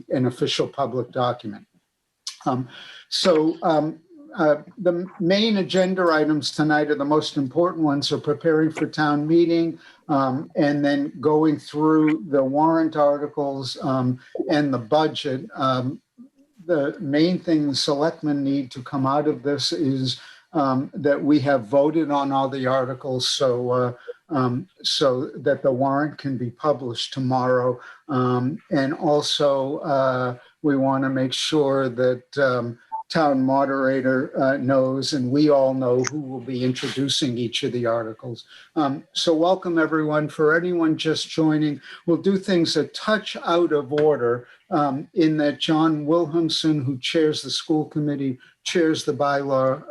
An official public document. The main agenda items tonight are the most important ones, are preparing for town meeting, and then going through the warrant articles and the budget. The main thing the selectmen need to come out of this is that we have voted on all the articles, so that the warrant can be published tomorrow. And also, we want to make sure that town moderator knows, and we all know, who will be introducing each of the articles. So welcome everyone. For anyone just joining, we'll do things a touch out of order in that John Williamson, who chairs the school committee, chairs the bylaw,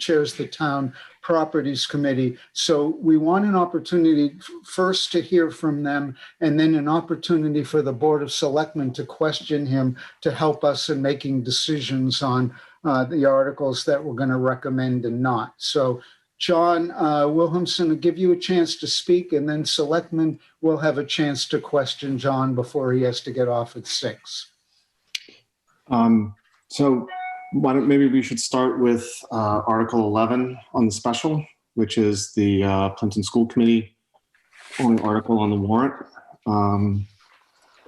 chairs the town properties committee. So we want an opportunity first to hear from them, and then an opportunity for the Board of Selectmen to question him to help us in making decisions on the articles that we're going to recommend and not. So John Williamson will give you a chance to speak, and then Selectmen will have a chance to question John before he has to get off at 6. So maybe we should start with Article 11 on the special, which is the Plympton School Committee only article on the warrant.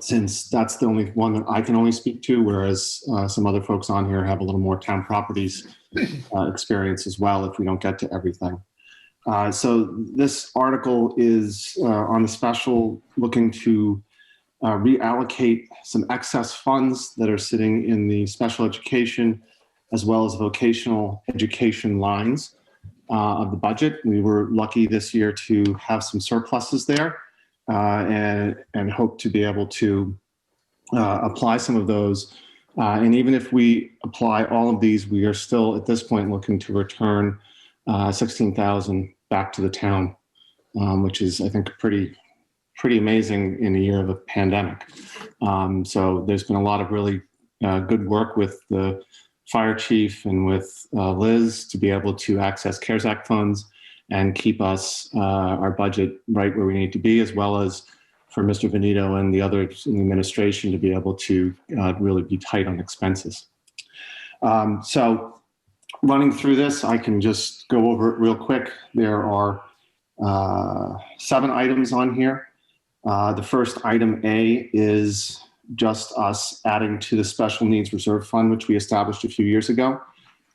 Since that's the only one that I can only speak to, whereas some other folks on here have a little more town properties experience as well if we don't get to everything. So this article is on the special, looking to reallocate some excess funds that are sitting in the special education as well as vocational education lines of the budget. We were lucky this year to have some surpluses there and hope to be able to apply some of those. And even if we apply all of these, we are still at this point looking to return $16,000 back to the town, which is, I think, pretty amazing in a year of a pandemic. So there's been a lot of really good work with the fire chief and with Liz to be able to access CARES Act funds and keep us our budget right where we need to be, as well as for Mr. Veneto and the others in the administration to be able to really be tight on expenses. So running through this, I can just go over it real quick. There are 7 items on here. The first item A is just us adding to the Special Needs Reserve Fund, which we established a few years ago.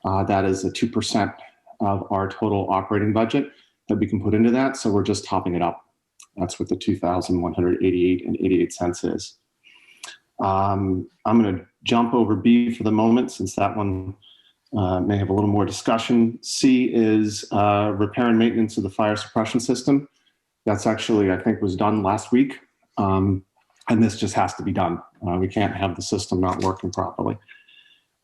That is a 2% of our total operating budget that we can put into that. So we're just topping it up. That's what the $2,188.88 is. I'm going to jump over B for the moment, since that one may have a little more discussion. C is repair and maintenance of the fire suppression system. That's actually, I think, was done last week. And this just has to be done. We can't have the system not working properly.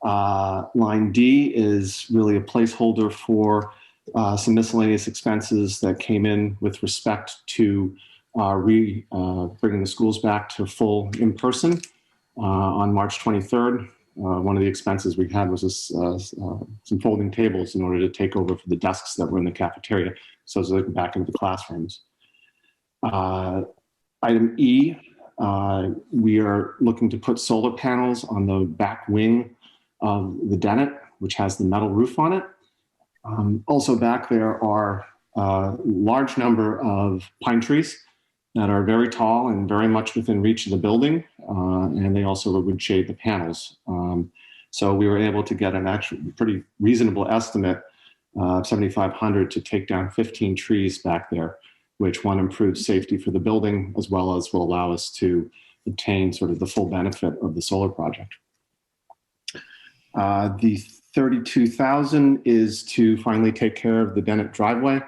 Line D is really a placeholder for some miscellaneous expenses that came in with respect to bringing the schools back to full in-person on March 23rd. One of the expenses we had was some folding tables in order to take over for the desks that were in the cafeteria, so as they go back into the classrooms. Item E, we are looking to put solar panels on the back wing of the Dennett, which has the metal roof on it. Also back there are a large number of pine trees that are very tall and very much within reach of the building, and they also would shade the panels. So we were able to get an actually pretty reasonable estimate of $7,500 to take down 15 trees back there, which one improves safety for the building, as well as will allow us to obtain sort of the full benefit of the solar project. The $32,000 is to finally take care of the Dennett driveway,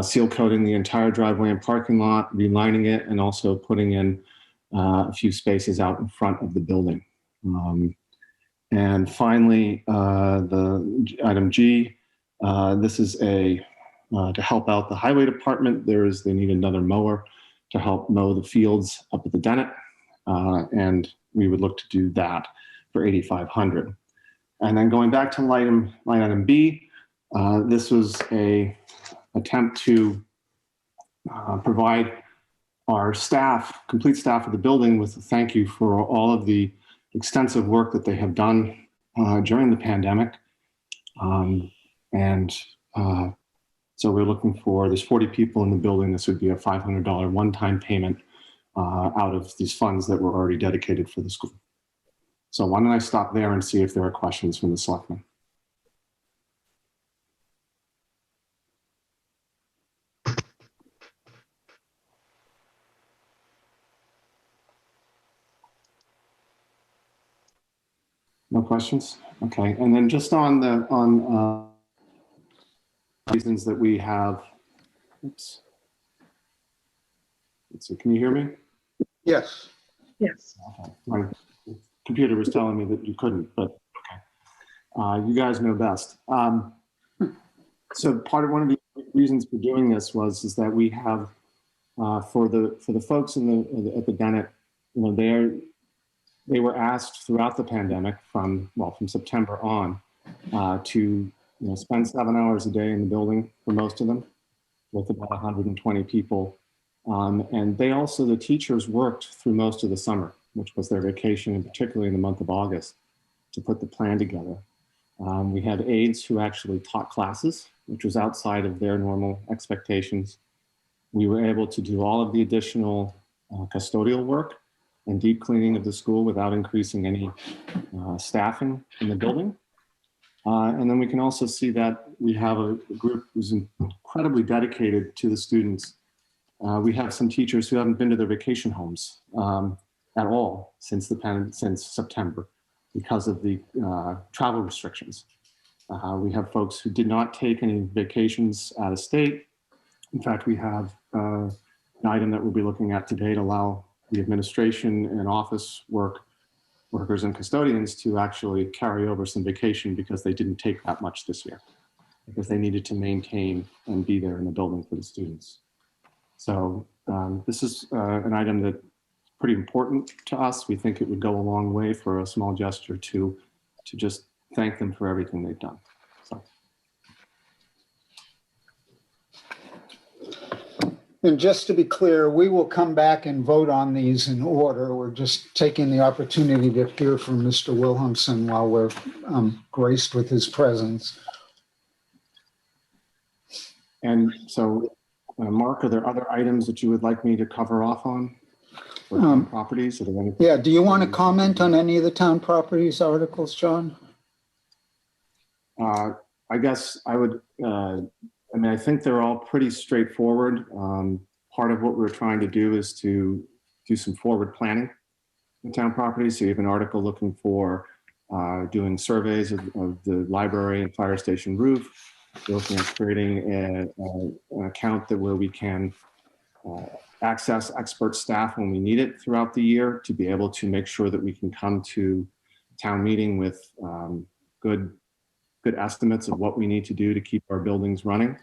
seal coating the entire driveway and parking lot, relining it, and also putting in a few spaces out in front of the building. And finally, the item G, this is to help out the highway department. They need another mower to help mow the fields up at the Dennett, and we would look to do that for $8,500. And then going back to line item B, this was a attempt to provide our staff, complete staff of the building, with a thank you for all of the extensive work that they have done during the pandemic. So we're looking for, there's 40 people in the building. This would be a $500 one-time payment out of these funds that were already dedicated for the school. So why don't I stop there and see if there are questions from the selectmen. No questions? Okay, and then just on the reasons that we have, oops. Let's see, can you hear me? Yes. Yes. Okay. My computer was telling me that you couldn't, but okay. You guys know best. So one of the reasons for doing this is that we have for the folks at the Bennett, you know, they were asked throughout the pandemic from September on to spend 7 hours a day in the building for most of them, with about 120 people. And the teachers worked through most of the summer, which was their vacation, and particularly in the month of August, to put the plan together. We had aides who actually taught classes, which was outside of their normal expectations. We were able to do all of the additional custodial work and deep cleaning of the school without increasing any staffing in the building. And then we can also see that we have a group who's incredibly dedicated to the students. We have some teachers who haven't been to their vacation homes at all since September because of the travel restrictions. We have folks who did not take any vacations out of state. In fact, we have an item that we'll be looking at today to allow the administration and office workers and custodians to actually carry over some vacation because they didn't take that much this year, because they needed to maintain and be there in the building for the students. So this is an item that's pretty important to us. We think it would go a long way for a small gesture to just thank them for everything they've done. So. And just to be clear, we will come back and vote on these in order. We're just taking the opportunity to hear from Mr. Williamson while we're graced with his presence. And so, Mark, are there other items that you would like me to cover off on? Properties? Yeah, do you want to comment on any of the town properties articles, John? I guess I would, I think they're all pretty straightforward. Part of what we're trying to do is to do some forward planning in town properties. So you have an article looking for doing surveys of the library and fire station roof. We're looking at creating an account where we can access expert staff when we need it throughout the year to be able to make sure that we can come to town meeting with good estimates of what we need to do to keep our buildings running.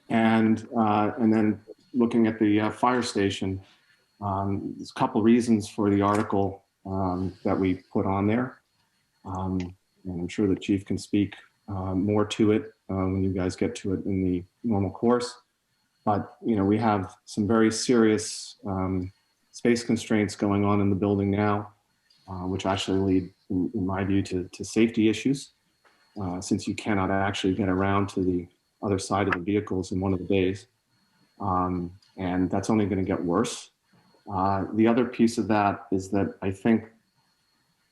And then looking at the fire station, there's a couple reasons for the article that we put on there. And I'm sure the chief can speak more to it when you guys get to it in the normal course. But we have some very serious space constraints going on in the building now, which actually lead, in my view, to safety issues, since you cannot actually get around to the other side of the vehicles in one of the bays. And that's only going to get worse. The other piece of that is that I think,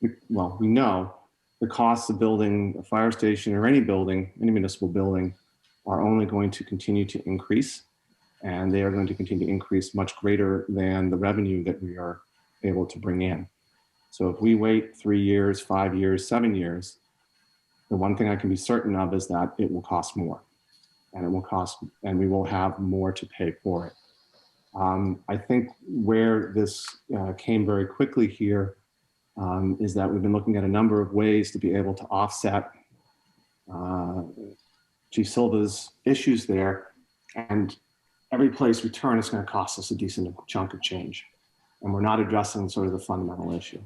we know the costs of building a fire station or any building, any municipal building, are only going to continue to increase. And they are going to continue to increase much greater than the revenue that we are able to bring in. So if we wait 3 years, 5 years, 7 years, the one thing I can be certain of is that it will cost more, and we will have more to pay for it. I think where this came very quickly here is that we've been looking at a number of ways to be able to offset Chief Silva's issues there, and every place we turn is going to cost us a decent chunk of change, and we're not addressing sort of the fundamental issue.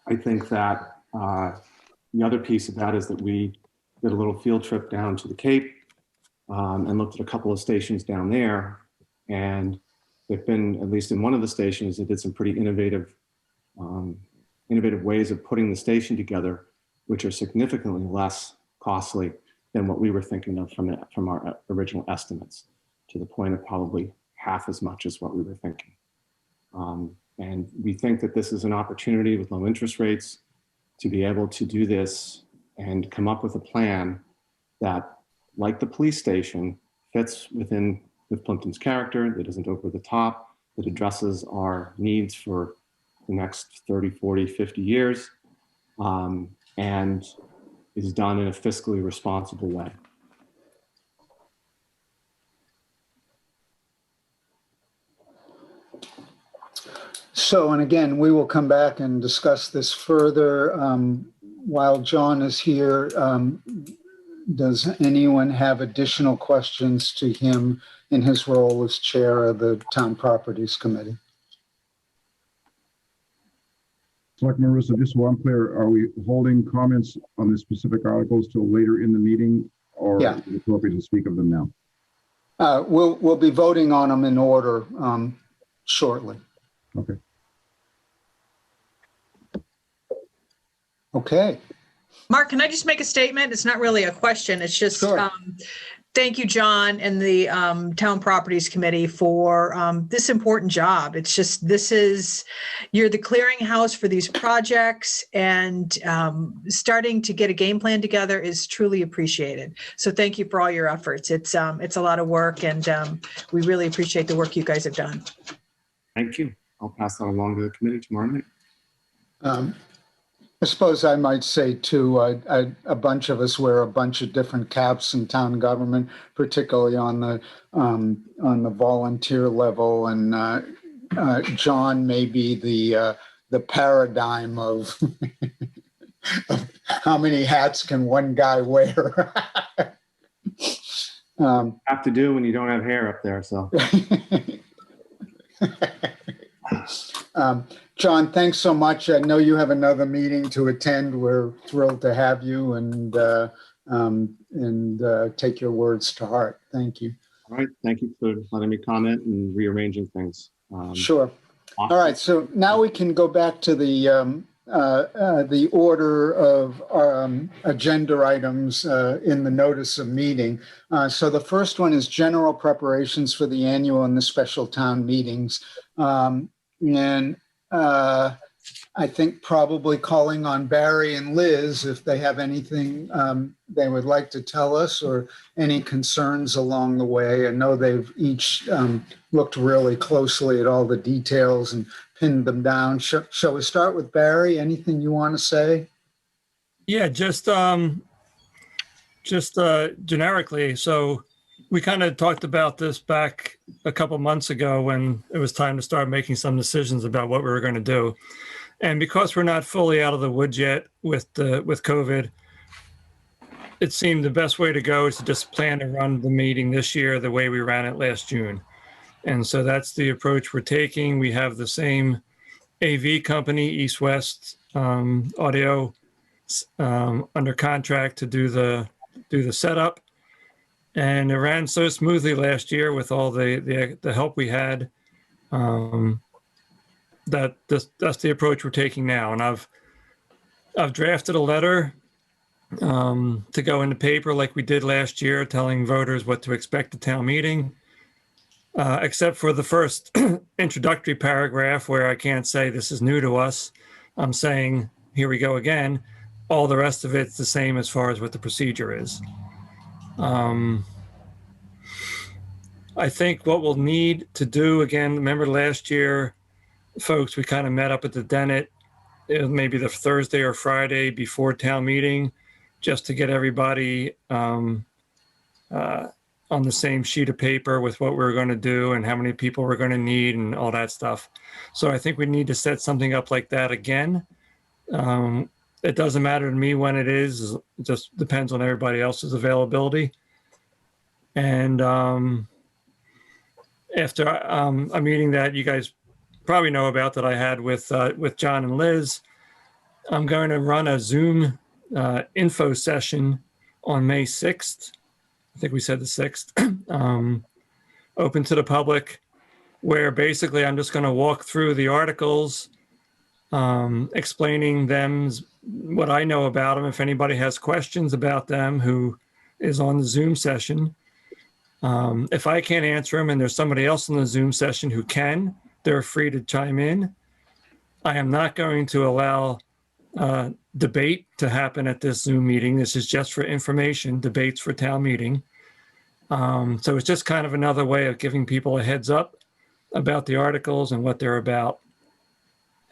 I think that the other piece of that is that we did a little field trip down to the Cape and looked at a couple of stations down there. And there've been, at least in one of the stations, it did some pretty innovative ways of putting the station together, which are significantly less costly than what we were thinking of from our original estimates, to the point of probably half as much as what we were thinking. And we think that this is an opportunity with low interest rates to be able to do this and come up with a plan that, like the police station, fits with Plympton's character, that isn't over the top, that addresses our needs for the next 30, 40, 50 years, and is done in a fiscally responsible way. So, and again, we will come back and discuss this further. While John is here, does anyone have additional questions to him in his role as chair of the Town Properties Committee? Selectman Russo, just so I'm clear, are we holding comments on the specific articles till later in the meeting, or Yeah. is it appropriate to speak of them now? We'll be voting on them in order shortly. Okay. Okay. Mark, can I just make a statement? It's not really a question. It's just, Sure. Thank you, John, and the Town Properties Committee for this important job. It's just, you're the clearinghouse for these projects, and starting to get a game plan together is truly appreciated. So thank you for all your efforts. It's a lot of work, and we really appreciate the work you guys have done. Thank you. I'll pass that along to the committee tomorrow night. I suppose I might say too, a bunch of us wear a bunch of different caps in town government, particularly on the volunteer level, and John may be the paradigm of, of how many hats can one guy wear. Have to do when you don't have hair up there, so. John, thanks so much. I know you have another meeting to attend. We're thrilled to have you, and take your words to heart. Thank you. All right. Thank you for letting me comment and rearranging things. Sure. Awesome. All right. So now we can go back to the order of agenda items in the notice of meeting. So the first one is general preparations for the annual and the special town meetings. I think probably calling on Barry and Liz if they have anything they would like to tell us, or any concerns along the way. I know they've each looked really closely at all the details and pinned them down. Shall we start with Barry? Anything you want to say? Yeah, just generically. So we kind of talked about this back a couple months ago when it was time to start making some decisions about what we were going to do. And because we're not fully out of the woods yet with COVID, it seemed the best way to go is to just plan to run the meeting this year the way we ran it last June. And so that's the approach we're taking. We have the same AV company, East West Audio, under contract to do the setup. And it ran so smoothly last year with all the help we had. That's the approach we're taking now. And I've drafted a letter to go in the paper like we did last year, telling voters what to expect at town meeting, except for the first introductory paragraph where I can't say this is new to us. I'm saying, here we go again. All the rest of it's the same as far as what the procedure is. I think what we'll need to do, again, remember last year, folks, we kind of met up at the Dennett, maybe the Thursday or Friday before town meeting, just to get everybody on the same sheet of paper with what we're going to do and how many people we're going to need and all that stuff. So I think we need to set something up like that again. It doesn't matter to me when it is. It just depends on everybody else's availability. And after a meeting that you guys probably know about that I had with John and Liz, I'm going to run a Zoom info session on May 6th. I think we said the 6th, open to the public, where basically I'm just going to walk through the articles, explaining them, what I know about them. If anybody has questions about them who is on the Zoom session, if I can't answer them and there's somebody else in the Zoom session who can, they're free to chime in. I am not going to allow debate to happen at this Zoom meeting. This is just for information, debates for town meeting. So it's just kind of another way of giving people a heads up about the articles and what they're about.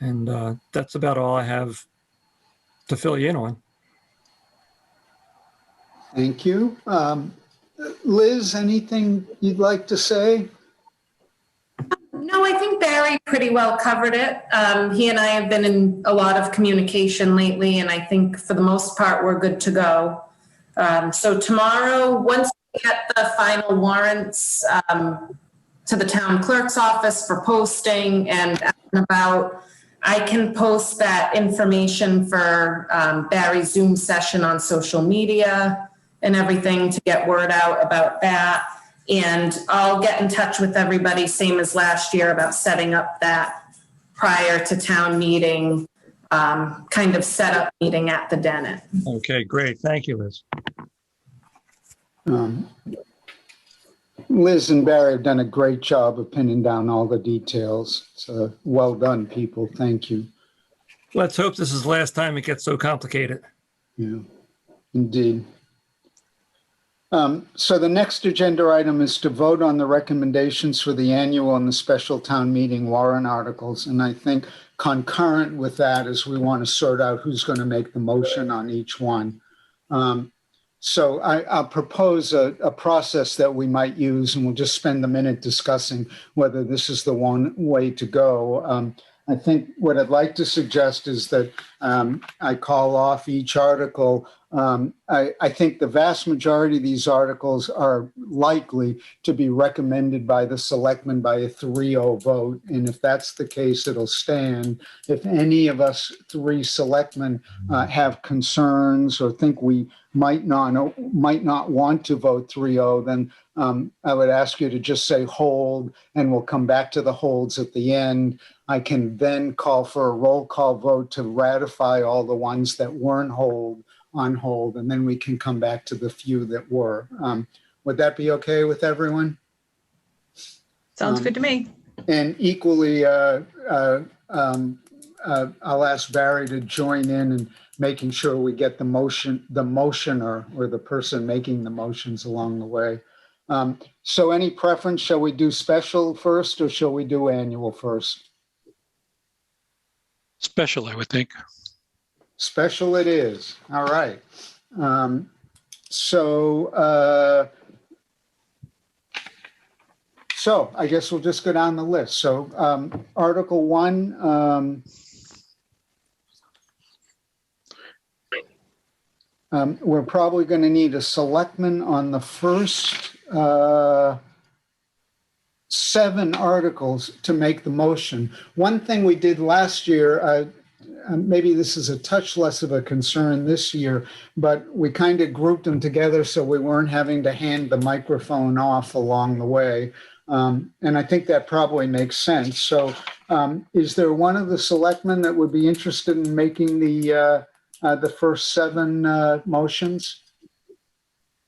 And that's about all I have to fill you in on. Thank you. Liz, anything you'd like to say? No, I think Barry pretty well covered it. He and I have been in a lot of communication lately, and I think for the most part, we're good to go. So tomorrow, once we get the final warrants to the town clerk's office for posting and out and about, I can post that information for Barry's Zoom session on social media and everything to get word out about that. And I'll get in touch with everybody, same as last year, about setting up that prior to town meeting, kind of setup meeting at the Dennett. Okay, great. Thank you, Liz. Liz and Barry have done a great job of pinning down all the details. So well done, people. Thank you. Let's hope this is the last time it gets so complicated. Yeah, indeed. So the next agenda item is to vote on the recommendations for the annual and the special town meeting warrant articles. And I think concurrent with that is we want to sort out who's going to make the motion on each one. So I'll propose a process that we might use, and we'll just spend a minute discussing whether this is the one way to go. I think what I'd like to suggest is that I call off each article. I think the vast majority of these articles are likely to be recommended by the selectmen by a 3-0 vote. And if that's the case, it'll stand. If any of us 3 selectmen have concerns or think we might not want to vote 3-0, then I would ask you to just say hold, and we'll come back to the holds at the end. I can then call for a roll call vote to ratify all the ones that weren't on hold, and then we can come back to the few that were. Would that be okay with everyone? Sounds good to me. And equally, I'll ask Barry to join in making sure we get the motioner or the person making the motions along the way. So any preference, shall we do special first or shall we do annual first? Special, I would think. Special it is. All right. So I guess we'll just go down the list. So Article 1, we're probably going to need a selectman on the first 7 articles to make the motion. One thing we did last year, maybe this is a touch less of a concern this year, but we kind of grouped them together so we weren't having to hand the microphone off along the way. And I think that probably makes sense. So is there one of the selectmen that would be interested in making the first 7 motions?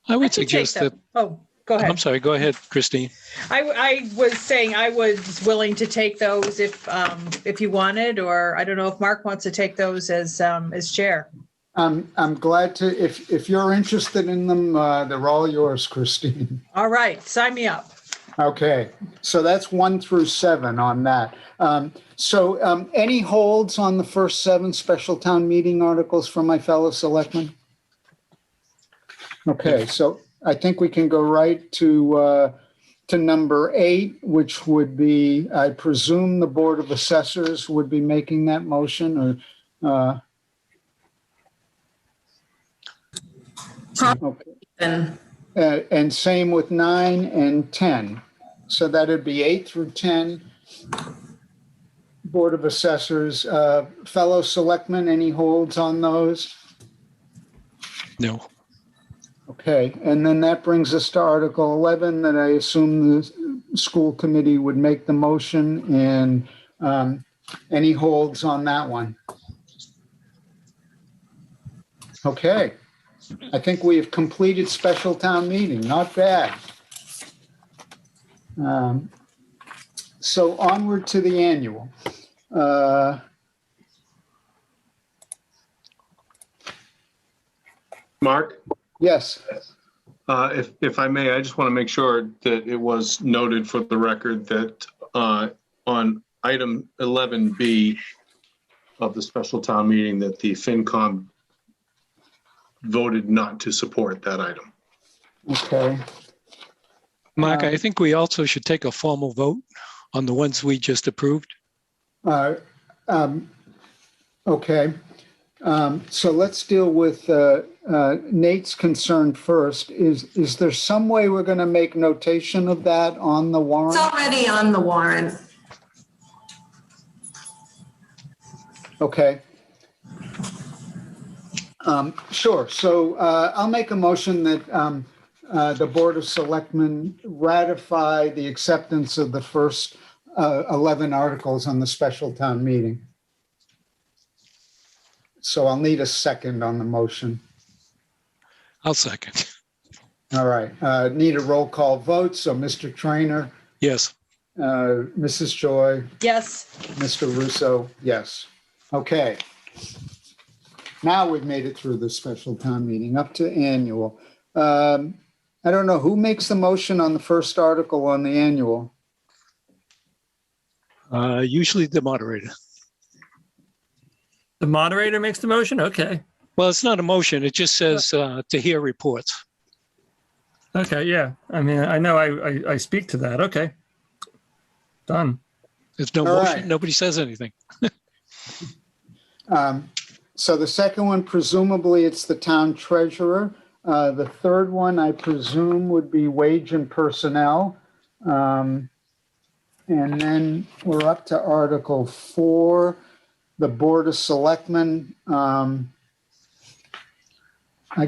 I would suggest that. Oh, go ahead. I'm sorry. Go ahead, Christine. I was saying I was willing to take those if you wanted, or I don't know if Mark wants to take those as chair. I'm glad to, if you're interested in them, they're all yours, Christine. All right, sign me up. Okay, so that's 1 through 7 on that. So any holds on the first 7 special town meeting articles from my fellow selectmen? Okay, so I think we can go right to number 8, which would be, I presume the Board of Assessors would be making that motion, or okay. And same with 9 and 10. So that'd be 8 through 10. Board of Assessors. Fellow selectmen, any holds on those? No. Okay, and then that brings us to Article 11, that I assume the school committee would make the motion, and any holds on that one? Okay, I think we have completed special town meeting, not bad. So onward to the annual. Mark, Yes, if I may, I just want to make sure that it was noted for the record that on item 11B of the special town meeting, that the FinCom voted not to support that item. okay. Mark, I think we also should take a formal vote on the ones we just approved. Okay, so let's deal with Nate's concern first. Is there some way we're going to make notation of that on the warrant? It's already on the warrant. Okay. Sure, so I'll make a motion that the Board of Selectmen ratify the acceptance of the first 11 articles on the special town meeting. So I'll need a second on the motion. I'll second. All right, need a roll call vote. So Mr. Trainer, Yes. Mrs. Joy, Yes. Mr. Russo, yes. Okay. Now we've made it through the special town meeting, up to annual. I don't know, who makes the motion on the first article on the annual? Usually the moderator. The moderator makes the motion? Okay. Well, it's not a motion. It just says to hear reports. Okay, yeah. I mean, I know I speak to that. Okay. Done. There's no All motion. right. Nobody says anything. So the second one, presumably it's the town treasurer. The third one, I presume, would be wage and personnel. And then we're up to Article 4, the Board of Selectmen. I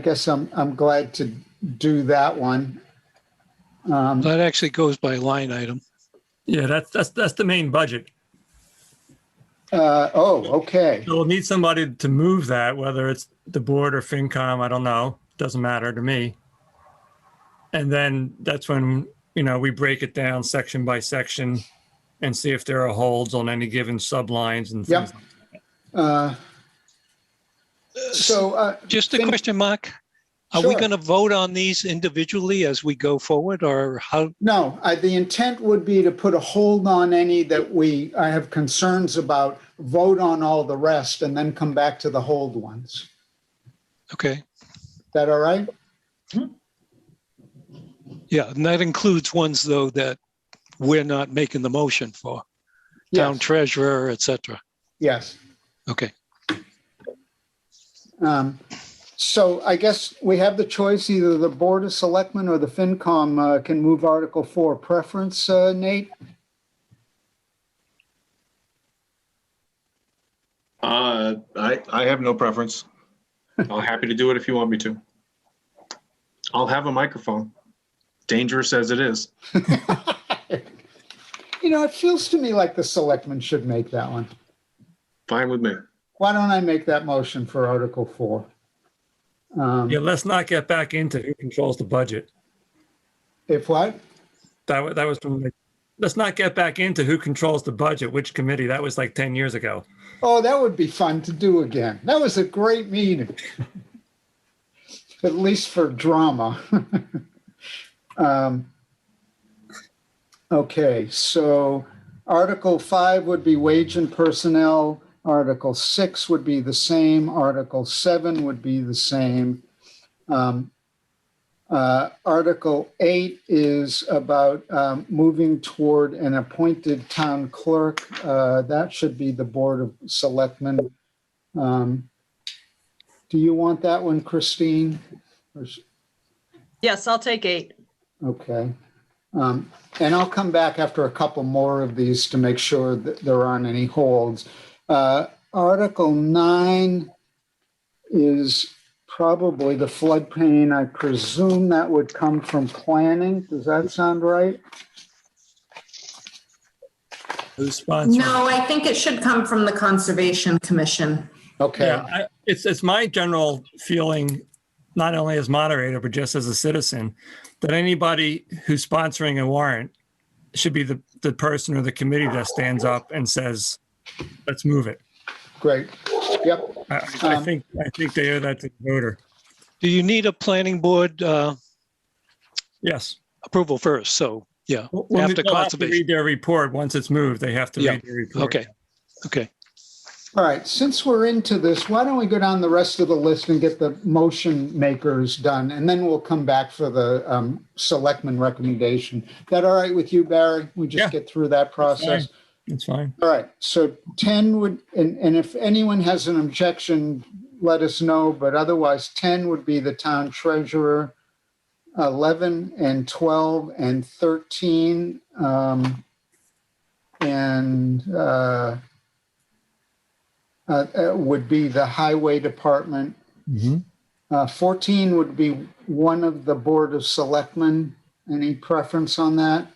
guess I'm glad to do that one. That actually goes by line item. Yeah, that's the main budget. Okay. So we'll need somebody to move that, whether it's the board or FinCom, I don't know. Doesn't matter to me. And then that's when, we break it down section by section and see if there are holds on any given sublines and things. Yep. Just a Fin- question, Mark. Are we Sure. going to vote on these individually as we go forward, or how? No, the intent would be to put a hold on any that I have concerns about, vote on all the rest, and then come back to the hold ones. Okay. Is that all right? Yeah, and that includes ones, though, that we're not making the motion for. Town Yes. treasurer, et cetera. Yes. Okay. So I guess we have the choice, either the Board of Selectmen or the FinCom can move Article 4. Preference, Nate? I have no preference. I'm happy to do it if you want me to. I'll have a microphone. Dangerous as it is. It feels to me like the Selectmen should make that one. Fine with me. Why don't I make that motion for Article 4? Yeah, let's not get back into who controls the budget. If what? That was from, let's not get back into who controls the budget, which committee. That was like 10 years ago. Oh, that would be fun to do again. That was a great meeting. At least for drama. Okay, so Article 5 would be wage and personnel. Article 6 would be the same. Article 7 would be the same. Article 8 is about moving toward an appointed town clerk. That should be the Board of Selectmen. Do you want that one, Christine? Yes, I'll take 8. Okay. And I'll come back after a couple more of these to make sure that there aren't any holds. Article 9 is probably the floodplain. I presume that would come from planning. Does that sound right? Who's sponsoring? No, I think it should come from the Conservation Commission. Okay. Yeah, it's my general feeling, not only as moderator, but just as a citizen, that anybody who's sponsoring a warrant should be the person or the committee that stands up and says, let's move it. Great. Yep. I think they owe that to the voter. Do you need a planning board Yes. approval first? So, yeah, Well, after they'll have to conservation. read their report. Once it's moved, they have to Yeah. read their report. Okay, okay. All right. Since we're into this, why don't we go down the rest of the list and get the motion makers done, and then we'll come back for the selectmen recommendation. That all right with you, Barry? We just Yeah. get through that process. It's fine. All right, so 10 would, and if anyone has an objection, let us know, but otherwise 10 would be the town treasurer, 11 and 12 and 13, would be the highway department. 14 would be one of the Board of Selectmen. Any preference on that?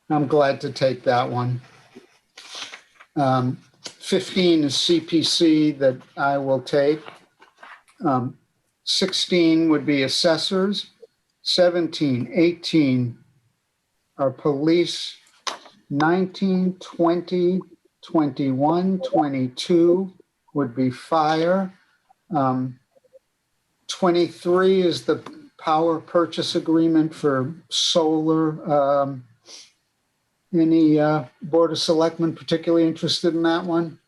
I'm glad to take that one. 15 is CPC that I will take. 16 would be assessors. 17, 18 are police. 19, 20, 21, 22 would be fire. 23 is the power purchase agreement for solar. Any Board of Selectmen particularly interested in that one?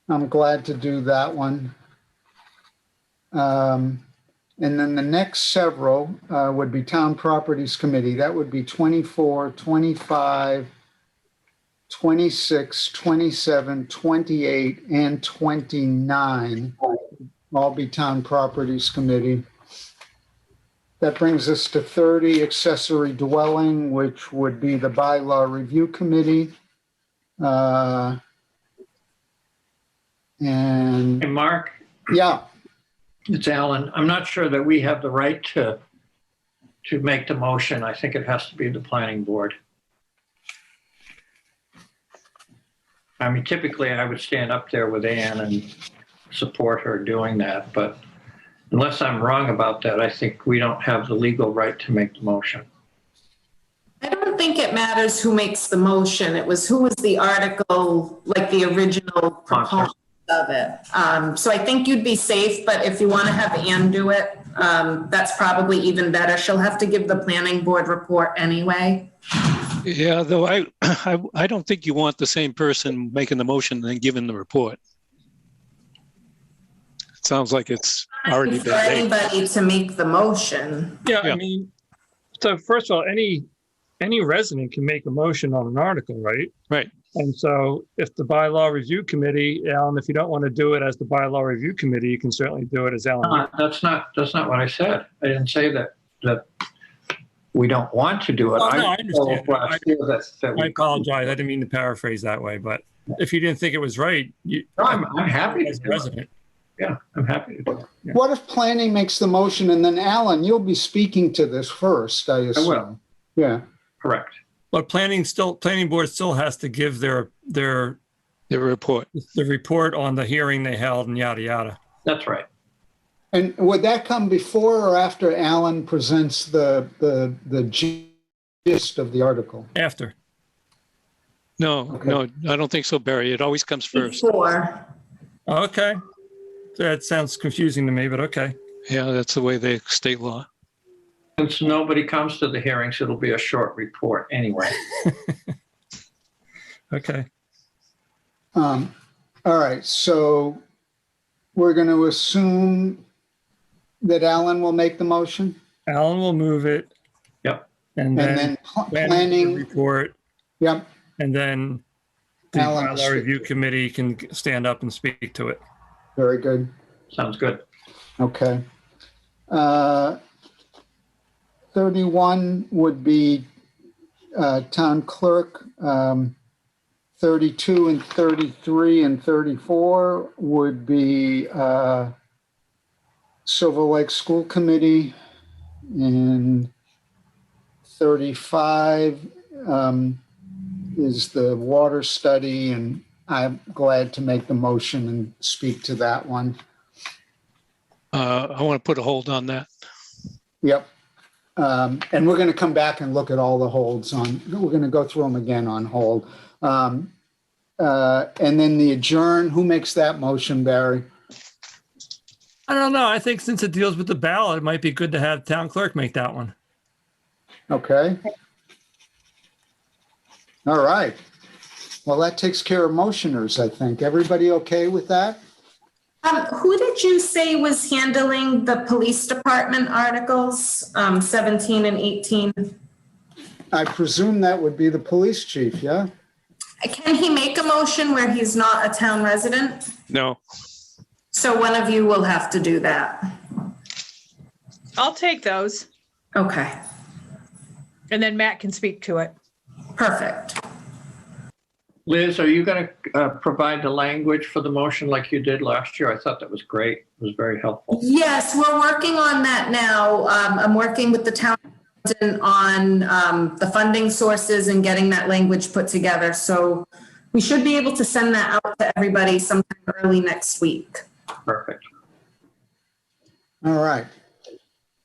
I'm glad to do that one. And then the next several would be Town Properties Committee. That would be 24, 25, 26, 27, 28, and 29. All be Town Properties Committee. That brings us to 30, Accessory Dwelling, which would be the Bylaw Review Committee. And Hey, Mark, yeah, it's Alan. I'm not sure that we have the right to make the motion. I think it has to be the planning board. I mean, typically I would stand up there with Ann and support her doing that, but unless I'm wrong about that, I think we don't have the legal right to make the motion. I don't think it matters who makes the motion. It was who was the article, like the original proponent of it. So I think you'd be safe, but if you want to have Ann do it, that's probably even better. She'll have to give the planning board report anyway. Yeah, though I don't think you want the same person making the motion and then giving the report. It sounds like it's already For been made. anybody to make the motion. Yeah, Yeah. I mean, so first of all, any resident can make a motion on an article, right? Right. And so if the bylaw review committee, Alan, if you don't want to do it as the bylaw review committee, you can certainly do it as Alan. That's not what I said. I didn't say that we don't want to do it. Oh, no, I understand. I I apologize. I didn't mean to paraphrase that way, but if you didn't think it was right, you, I'm happy to as do it. president. Yeah, I'm happy to do it. Yeah. what if planning makes the motion and then Alan, you'll be speaking to this first, I assume. will. Yeah, Correct. But planning board still has to give their The report. the report on the hearing they held and yada, yada. That's right. and would that come before or after Alan presents the gist of the article? After. No, Okay. no, I don't think so, Barry. It always comes first. Before. Okay. That sounds confusing to me, but okay. Yeah, that's the way they state law. Since nobody comes to the hearings, it'll be a short report anyway. Okay. All right, so we're going to assume that Alan will make the motion? Alan will move it. Yep. And And then then planning planning, report, yep, and then the Alan will bylaw speak review to it. committee can stand up and speak to it. Very good. Sounds good. Okay. 31 would be town clerk. 32 and 33 and 34 would be Silver Lake School Committee. And 35 is the water study, and I'm glad to make the motion and speak to that one. I want to put a hold on that. Yep. And we're going to come back and look at all the holds on, we're going to go through them again on hold. And then the adjourn, who makes that motion, Barry? I don't know. I think since it deals with the ballot, it might be good to have town clerk make that one. Okay. All right. Well, that takes care of motioners, I think. Everybody okay with that? Who did you say was handling the police department articles, 17 and 18? I presume that would be the police chief, yeah? Can he make a motion where he's not a town resident? No. So one of you will have to do that. I'll take those, Okay, and then Matt can speak to it. perfect. Liz, are you going to provide the language for the motion like you did last year? I thought that was great. It was very helpful. Yes, we're working on that now. I'm working with the town on the funding sources and getting that language put together. So we should be able to send that out to everybody sometime early next week. Perfect. All right.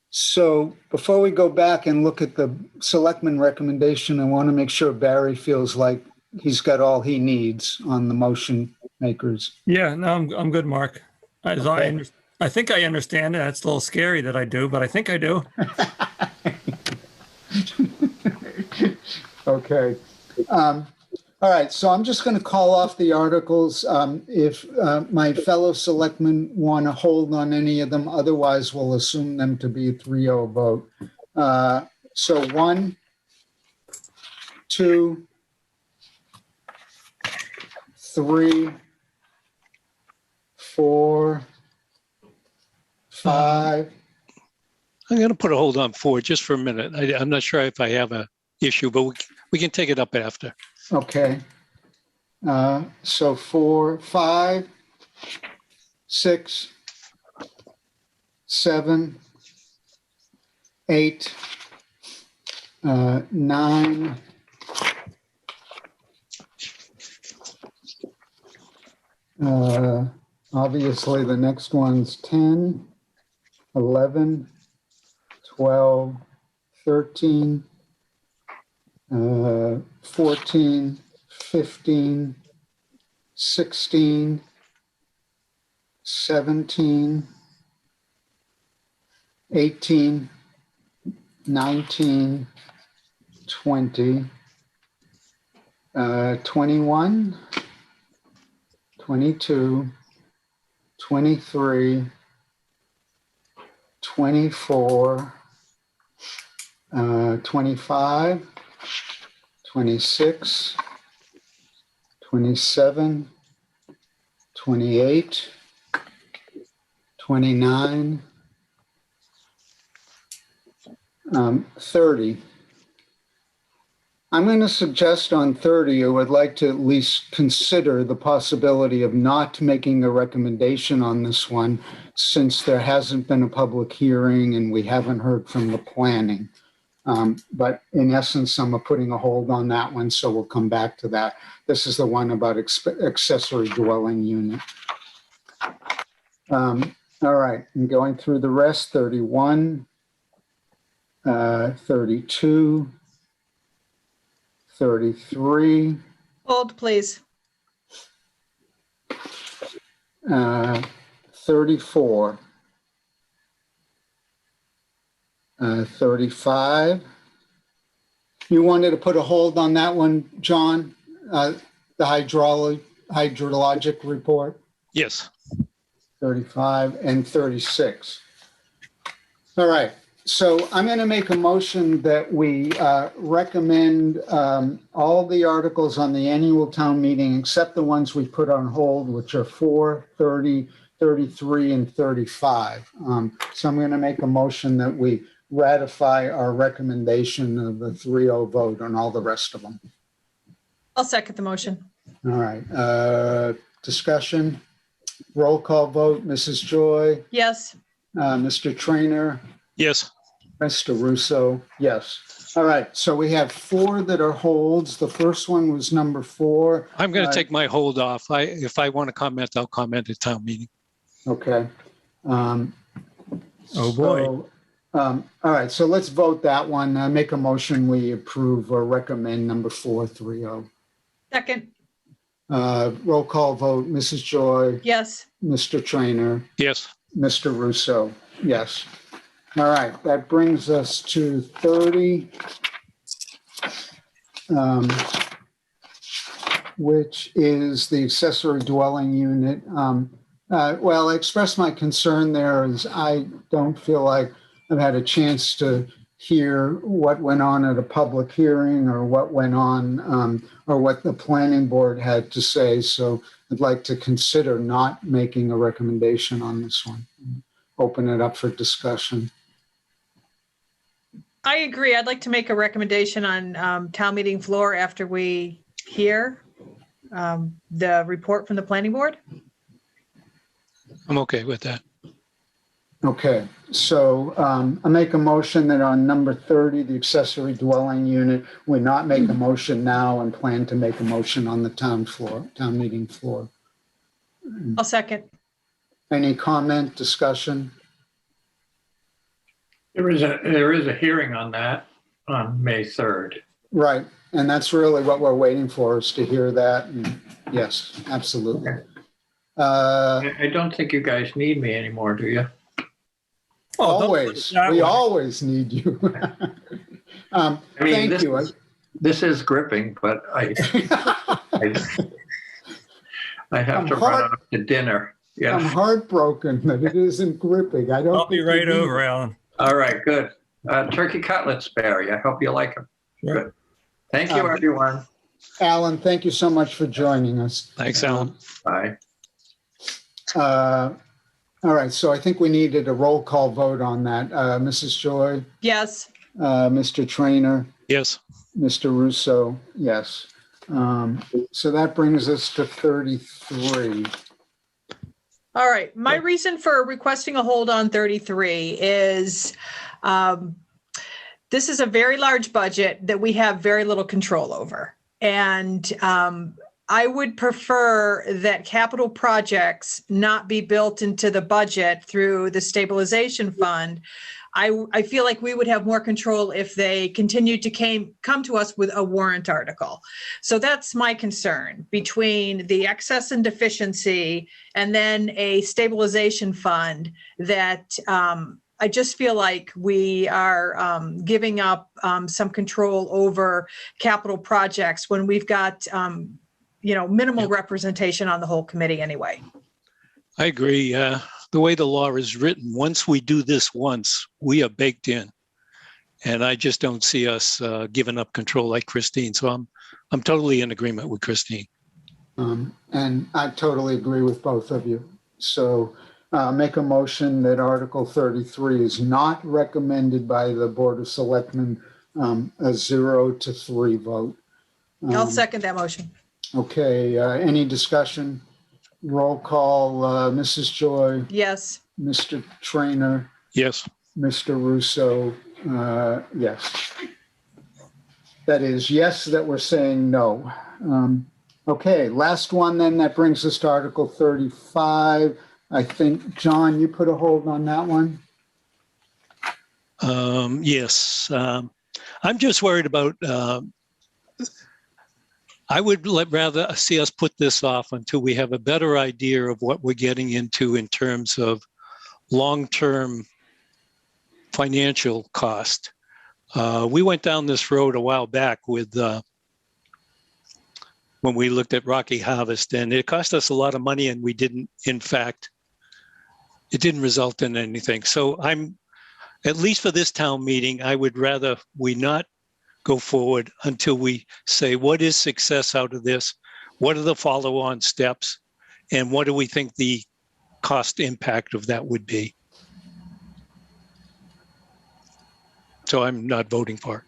So before we go back and look at the selectman recommendation, I want to make sure Barry feels like he's got all he needs on the motion makers. Yeah, no, I'm good, Mark. Okay. I think I understand it. It's a little scary that I do, but I think I do. Okay. All right, so I'm just going to call off the articles. If my fellow selectmen want to hold on any of them, otherwise we'll assume them to be a 3-0 vote. So 1, 2, 3, 4, 5. I'm going to put a hold on 4 just for a minute. I'm not sure if I have a issue, but we can take it up after. Okay. So 4, 5, 6, 7, 8, 9, obviously the next one's 10, 11, 12, 13, 14, 15, 16, 17, 18, 19, 20, 21, 22, 23, 24, 25, 26, 27, 28, 29, 30. I'm going to suggest on 30, I would like to at least consider the possibility of not making a recommendation on this one, since there hasn't been a public hearing and we haven't heard from the planning. But in essence, I'm putting a hold on that one, so we'll come back to that. This is the one about accessory dwelling unit. All right, and going through the rest, 31, 32, 33, Hold, please. 34, 35. You wanted to put a hold on that one, John? The hydrologic report? Yes. 35 and 36. All right. So I'm going to make a motion that we recommend all the articles on the annual town meeting, except the ones we put on hold, which are 4, 30, 33, and 35. So I'm going to make a motion that we ratify our recommendation of the 3-0 vote on all the rest of them. I'll second the motion. All right. Discussion, roll call vote. Mrs. Joy, Yes. Mr. Trainer, Yes. Mr. Russo, yes. All right. So we have 4 that are holds. The first one was number 4. I'm going to take my hold off. If I want to comment, I'll comment at town meeting. Okay. Oh, boy. So, all right. So let's vote that one. Make a motion. We approve or recommend number 4, 3-0. Second. Roll call vote. Mrs. Joy, Yes. Mr. Trainer, Yes. Mr. Russo, yes. All right, that brings us to 30, which is the accessory dwelling unit. Well, I expressed my concern there as I don't feel like I've had a chance to hear what went on at a public hearing or what went on or what the planning board had to say. So I'd like to consider not making a recommendation on this one. Open it up for discussion. I agree. I'd like to make a recommendation on town meeting floor after we hear the report from the planning board. I'm okay with that. Okay, so I make a motion that on number 30, the accessory dwelling unit, we not make a motion now and plan to make a motion on the town meeting floor. I'll second. Any comment, discussion? There is a hearing on that on May 3rd. Right, and that's really what we're waiting for, is to hear that. And yes, absolutely. Okay. I don't think you guys need me anymore, do you? Oh, don't put Always, it that we way. always need you. I mean, Thank you. This is gripping, but I have to run off to dinner. I'm Yeah. heartbroken that it isn't gripping. I don't. I'll be think you right need- over, Alan. All right, good. Turkey cutlets, Barry. I hope you like them. Sure. Good. Thank you, everyone. Alan, thank you so much for joining us. Thanks, Alan. Bye. All right, so I think we needed a roll call vote on that. Mrs. Joy, Yes. Mr. Trainer, Yes. Mr. Russo, yes. So that brings us to 33. All right. My reason for requesting a hold on 33 is this is a very large budget that we have very little control over. And I would prefer that capital projects not be built into the budget through the stabilization fund. I feel like we would have more control if they continued to come to us with a warrant article. So that's my concern between the excess and deficiency and then a stabilization fund that I just feel like we are giving up some control over capital projects when we've got minimal representation on the whole committee anyway. I agree. The way the law is written, once we do this once, we are baked in. And I just don't see us giving up control like Christine. So I'm totally in agreement with Christine. And I totally agree with both of you. So make a motion that Article 33 is not recommended by the Board of Selectmen, a 0-3 vote. I'll second that motion. Okay, any discussion? Roll call, Mrs. Joy, Yes. Mr. Trainer, Yes. Mr. Russo, yes. That is yes that we're saying no. Okay, last one then, that brings us to Article 35. I think, John, you put a hold on that one? Yes. I'm just worried about, I would rather see us put this off until we have a better idea of what we're getting into in terms of long-term financial cost. We went down this road a while back with when we looked at Rocky Harvest, and it cost us a lot of money, and we didn't, in fact, it didn't result in anything. So at least for this town meeting, I would rather we not go forward until we say, what is success out of this? What are the follow-on steps? And what do we think the cost impact of that would be. So I'm not voting for it.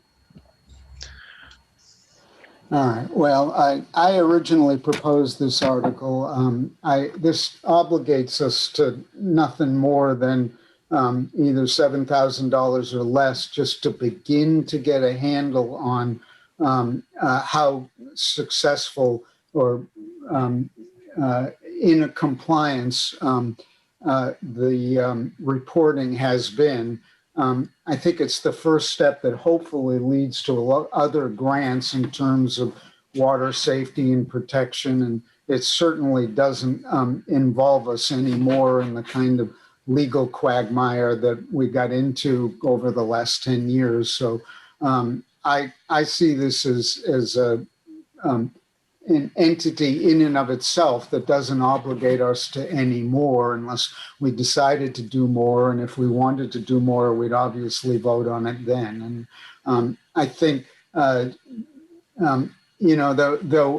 All right. Well, I originally proposed this article. This obligates us to nothing more than either $7,000 or less, just to begin to get a handle on how successful or in a compliance the reporting has been. I think it's the first step that hopefully leads to other grants in terms of water safety and protection. And it certainly doesn't involve us anymore in the kind of legal quagmire that we got into over the last 10 years. So I see this as an entity in and of itself that doesn't obligate us to any more unless we decided to do more. And if we wanted to do more, we'd obviously vote on it then. And I think, though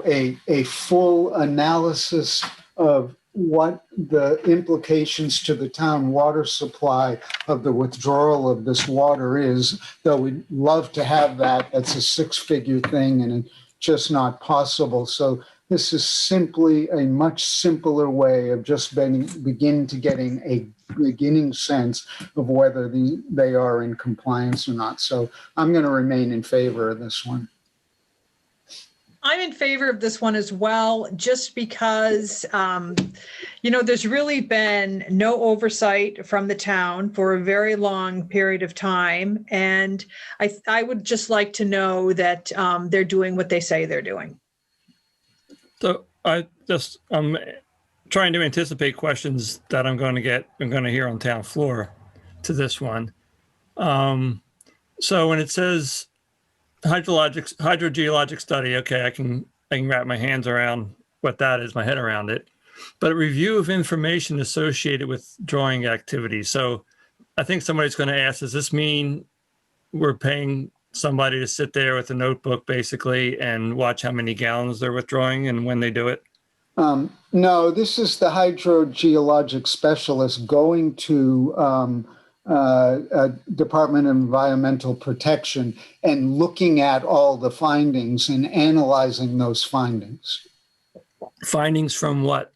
a full analysis of what the implications to the town water supply of the withdrawal of this water is, though we'd love to have that, that's a six-figure thing and just not possible. So this is simply a much simpler way of just begin to getting a beginning sense of whether they are in compliance or not. So I'm going to remain in favor of this one. I'm in favor of this one as well, just because, there's really been no oversight from the town for a very long period of time. And I would just like to know that they're doing what they say they're doing. So I'm trying to anticipate questions that I'm going to hear on town floor to this one. So when it says hydrogeologic study, okay, I can wrap my hands around what that is, my head around it. But a review of information associated with drawing activity. So I think somebody's going to ask, does this mean we're paying somebody to sit there with a notebook basically and watch how many gallons they're withdrawing and when they do it? No, this is the hydrogeologic specialist going to Department of Environmental Protection and looking at all the findings and analyzing those findings. Findings from what?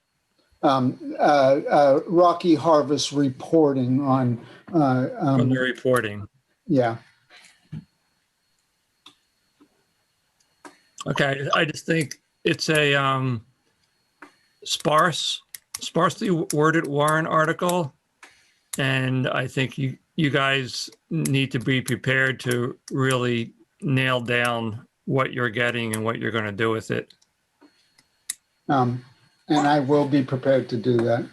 Rocky Harvest reporting on. From the reporting. Yeah. Okay, I just think it's a sparsely worded warrant article. And I think you guys need to be prepared to really nail down what you're getting and what you're going to do with it. And I will be prepared to do that.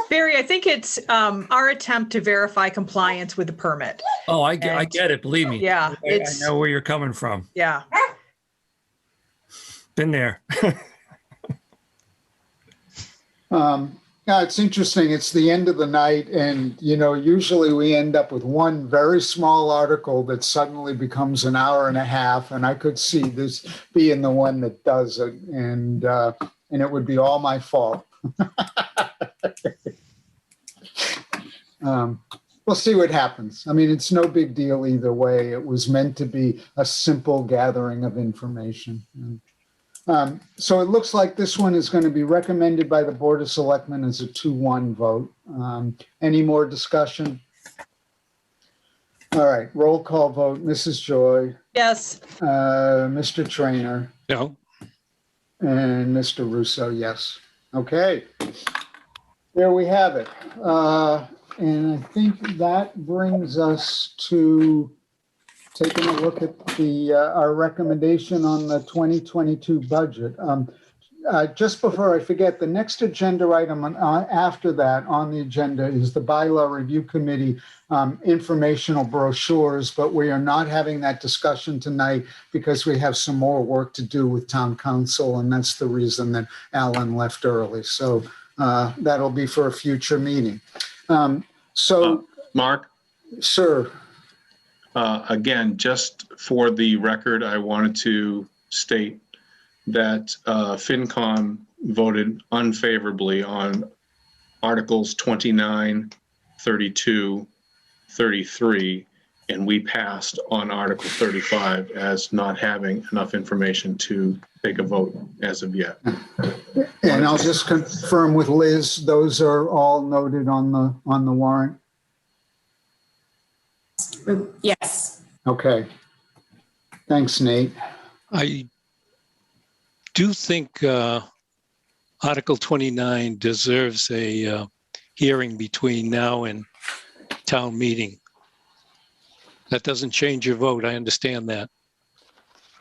Barry, I think it's our attempt to verify compliance with the permit. Oh, I get it. Believe me. Yeah. I know where you're coming from. Yeah. Been there. Yeah, it's interesting. It's the end of the night, and usually we end up with one very small article that suddenly becomes an hour and a half, and I could see this being the one that does it, and it would be all my fault. We'll see what happens. I mean, it's no big deal either way. It was meant to be a simple gathering of information. So it looks like this one is going to be recommended by the Board of Selectmen as a 2-1 vote. Any more discussion? All right, roll call vote. Mrs. Joy. Yes. Mr. Trainer. No. And Mr. Russo, yes. Okay. There we have it. And I think that brings us to taking a look at our recommendation on the 2022 budget. Just before I forget, the next agenda item after that on the agenda is the Bylaw Review Committee informational brochures, but we are not having that discussion tonight because we have some more work to do with Town Council, and that's the reason that Alan left early. So that'll be for a future meeting. Mark? Sir. Again, just for the record, I wanted to state that FinCom voted unfavorably on Articles 29, 32, 33, and we passed on Article 35 as not having enough information to take a vote as of yet. And I'll just confirm with Liz, those are all noted on the warrant. Yes. Okay. Thanks, Nate. I do think Article 29 deserves a hearing between now and town meeting. That doesn't change your vote, I understand that.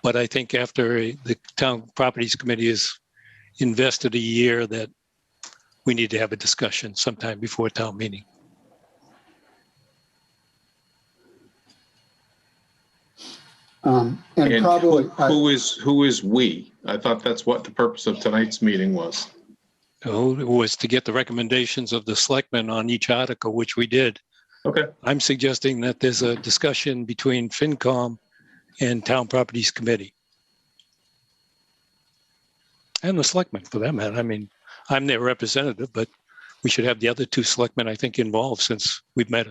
But I think after the Town Properties Committee has invested a year, that we need to have a discussion sometime before town meeting. And And probably, who is we? I thought that's what the purpose of tonight's meeting was. So it was to get the recommendations of the selectmen on each article, which we did. Okay. I'm suggesting that there's a discussion between FinCom and Town Properties Committee. And the selectmen, for that matter. I mean, I'm their representative, but we should have the other two selectmen, I think, involved, since we've made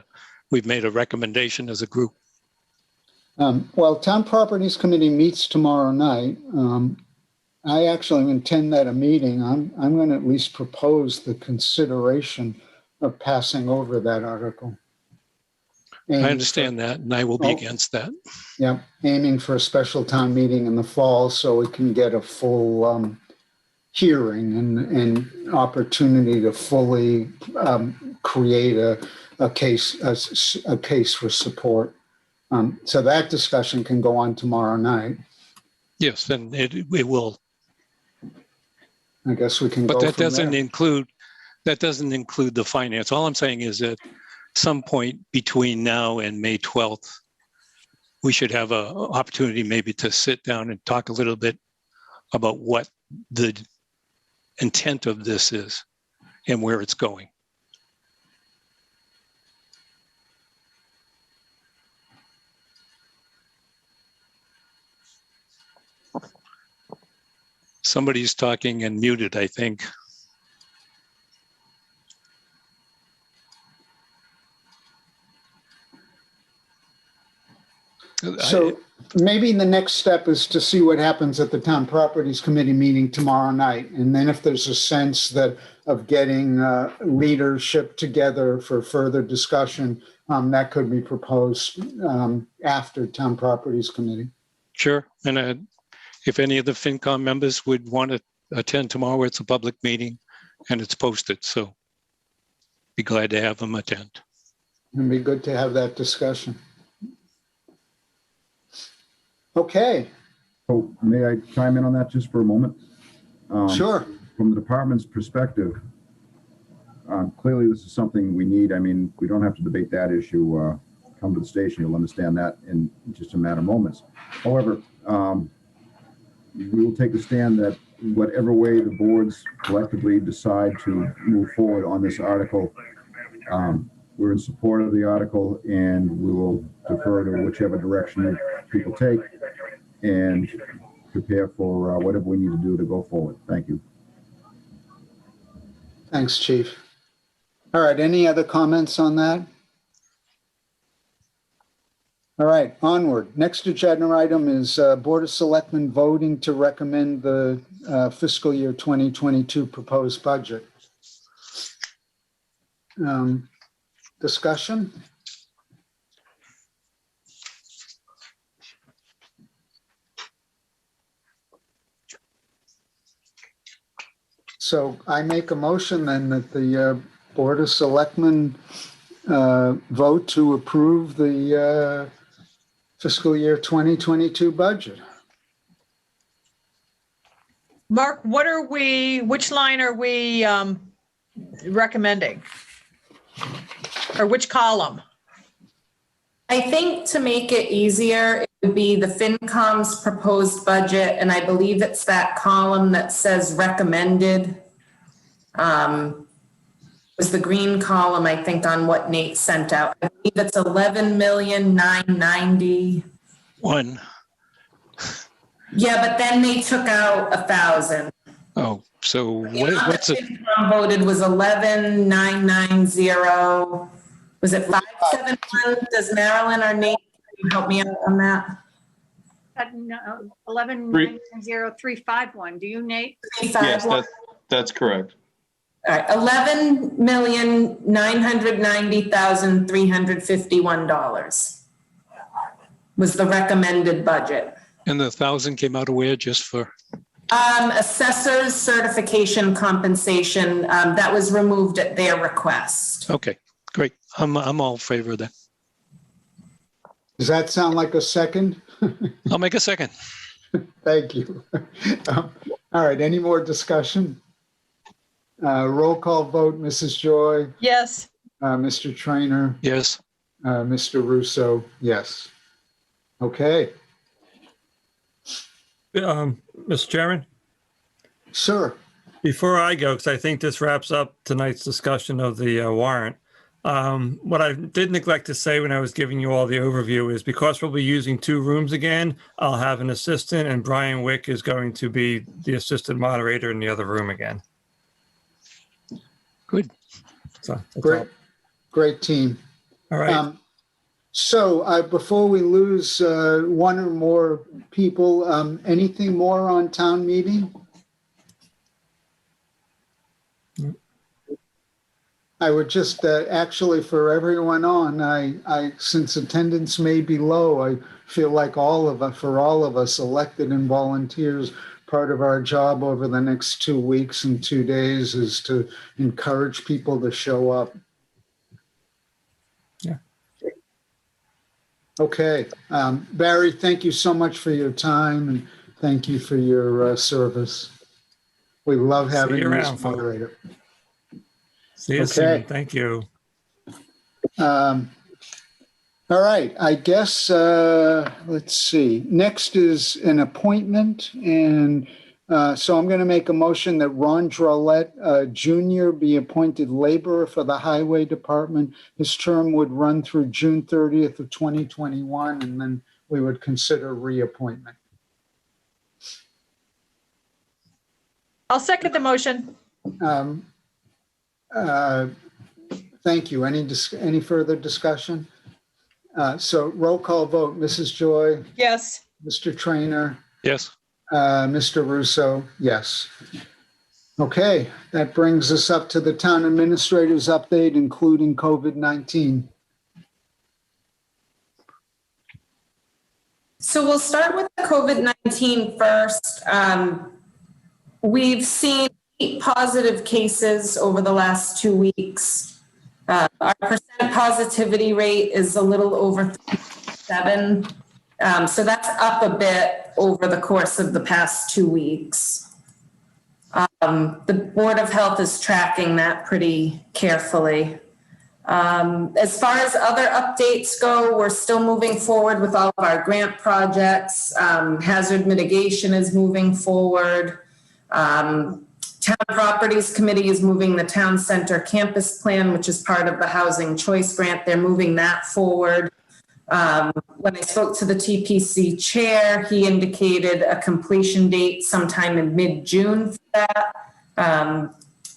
a recommendation as a group. well, Town Properties Committee meets tomorrow night. I actually intend that a meeting. I'm going to at least propose the consideration of passing over that article. I understand that, and I will be against that. Yeah, aiming for a special town meeting in the fall so we can get a full hearing and opportunity to fully create a case for support. So that discussion can go on tomorrow night. Yes, and it will. I guess we can But go that from doesn't there. include the finance. All I'm saying is that some point between now and May 12th, we should have an opportunity maybe to sit down and talk a little bit about what the intent of this is and where it's going. Somebody's talking and muted, I think. So maybe the next step is to see what happens at the Town Properties Committee meeting tomorrow night. And then if there's a sense that of getting leadership together for further discussion, that could be proposed after Town Properties Committee. Sure. And if any of the FinCom members would want to attend tomorrow, it's a public meeting and it's posted. So be glad to have them attend. It'd be good to have that discussion. Okay, So may I chime in on that just for a moment? sure. From the department's perspective, clearly this is something we need. I mean, we don't have to debate that issue. Come to the station, you'll understand that in just a matter of moments. However, we will take a stand that whatever way the boards collectively decide to move forward on this article, we're in support of the article and we will defer to whichever direction people take and prepare for whatever we need to do to go forward. Thank you. Thanks, Chief. All right, any other comments on that? All right, onward. Next agenda item is Board of Selectmen voting to recommend the fiscal year 2022 proposed budget. Discussion? So I make a motion then that the Board of Selectmen vote to approve the fiscal year 2022 budget. Mark, which line are we recommending? Or which column? I think to make it easier, it would be the FinCom's proposed budget, and I believe it's that column that says recommended. Was the green column, I think, on what Nate sent out. I believe it's 11,990,000. One. Yeah, but then they took out 1,000. Oh, So what's it? Voted was 11,990. Was it 571? Does Marilyn or Nate, can you help me out on that? 11,990,351. Do you, Nate? Yes, 351? that's correct. All right, $11,990,351 was the recommended budget. And the 1,000 came out of where, just for? Assessor's certification compensation, that was removed at their request. Okay, great. I'm all in favor of that. Does that sound like a second? I'll make a second. Thank you. All right, any more discussion? Roll call vote, Mrs. Joy, Yes. Mr. Trainer, Yes. Mr. Russo, yes. Okay, Mr. Chairman, sir. before I go, because I think this wraps up tonight's discussion of the warrant. What I did neglect to say when I was giving you all the overview is because we'll be using 2 rooms again, I'll have an assistant, and Brian Wick is going to be the assistant moderator in the other room again. Good. So Great team. all right. So before we lose one or more people, anything more on town meeting? I would just actually, for everyone on, I since attendance may be low, I feel like for all of us elected and volunteers, part of our job over the next 2 weeks and 2 days is to encourage people to show up. Yeah. Okay. Barry, thank you so much for your time and thank you for your service. We love having you as moderator. See you soon. Thank you. All right, I guess, let's see. Next is an appointment. And so I'm going to make a motion that Ron Drollet Jr. be appointed laborer for the Highway Department. His term would run through June 30th of 2021, and then we would consider reappointment. I'll second the motion. Thank you. Any further discussion? So roll call vote, Mrs. Joy, Yes. Mr. Trainer, Yes. Mr. Russo, yes. Okay, that brings us up to the town administrator's update, including COVID-19. So we'll start with the COVID-19 first. We've seen 8 positive cases over the last 2 weeks. Our percent positivity rate is a little over 7. So that's up a bit over the course of the past 2 weeks. The Board of Health is tracking that pretty carefully. As far as other updates go, we're still moving forward with all of our grant projects. Hazard mitigation is moving forward. Town Properties Committee is moving the Town Center Campus Plan, which is part of the Housing Choice Grant. They're moving that forward. When I spoke to the TPC chair, he indicated a completion date sometime in mid-June for that.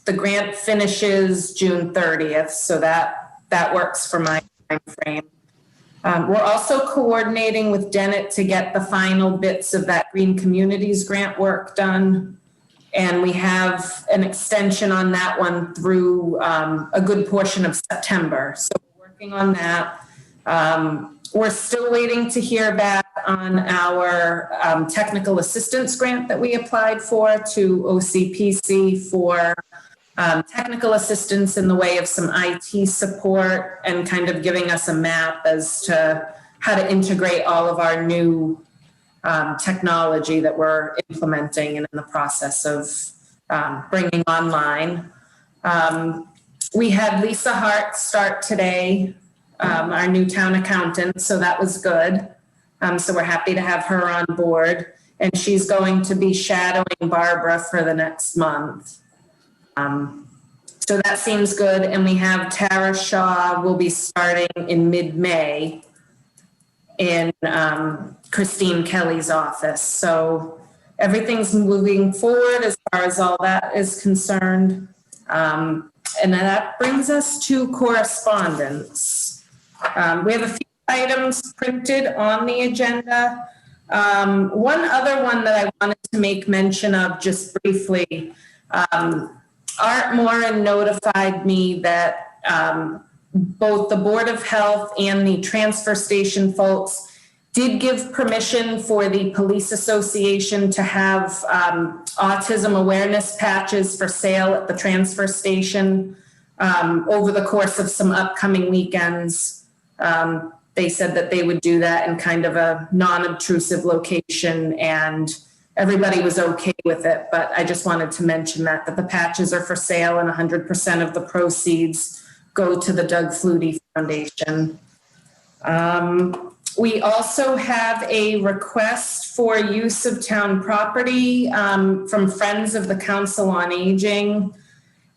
The grant finishes June 30th, so that works for my time frame. We're also coordinating with Dennett to get the final bits of that Green Communities grant work done. And we have an extension on that one through a good portion of September. So we're working on that. We're still waiting to hear back on our technical assistance grant that we applied for to OCPC for technical assistance in the way of some IT support and kind of giving us a map as to how to integrate all of our new technology that we're implementing and in the process of bringing online. We had Lisa Hart start today, our new town accountant, so that was good. So we're happy to have her on board, and she's going to be shadowing Barbara for the next month. So that seems good, and we have Tara Shaw will be starting in mid-May in Christine Kelly's office. So everything's moving forward as far as all that is concerned. And that brings us to correspondence. We have a few items printed on the agenda. One other one that I wanted to make mention of just briefly, Art Moran notified me that both the Board of Health and the transfer station folks did give permission for the Police Association to have autism awareness patches for sale at the transfer station over the course of some upcoming weekends. They said that they would do that in kind of a non-obtrusive location, and everybody was okay with it. But I just wanted to mention that the patches are for sale and 100% of the proceeds go to the Doug Flutie Foundation. We also have a request for use of town property from Friends of the Council on Aging.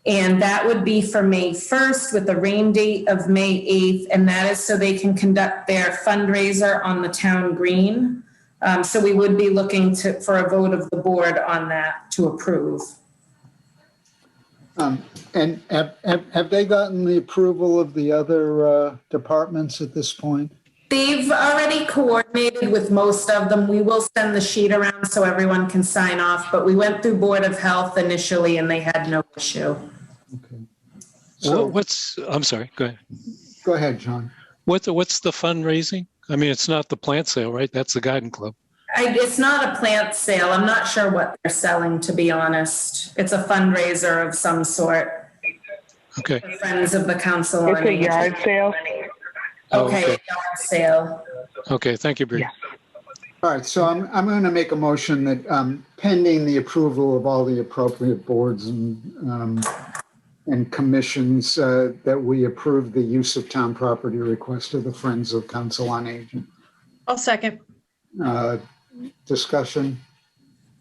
And that would be for May 1st with a rain date of May 8th. And that is so they can conduct their fundraiser on the town green. So we would be looking for a vote of the board on that to approve. And have they gotten the approval of the other departments at this point? They've already coordinated with most of them. We will send the sheet around so everyone can sign off, but we went through Board of Health initially and they had no issue. Okay. So I'm sorry, go ahead. Go ahead, John. What's the fundraising? I mean, it's not the plant sale, right? That's the garden club. It's not a plant sale. I'm not sure what they're selling, to be honest. It's a fundraiser of some sort. Okay. For Friends of the Council on Aging. It's a yard sale. Okay, a yard sale. Okay, thank you, Bree. Yeah. All right, so I'm going to make a motion that pending the approval of all the appropriate boards and commissions, that we approve the use of town property request of the Friends of Council on Aging. I'll second. Discussion.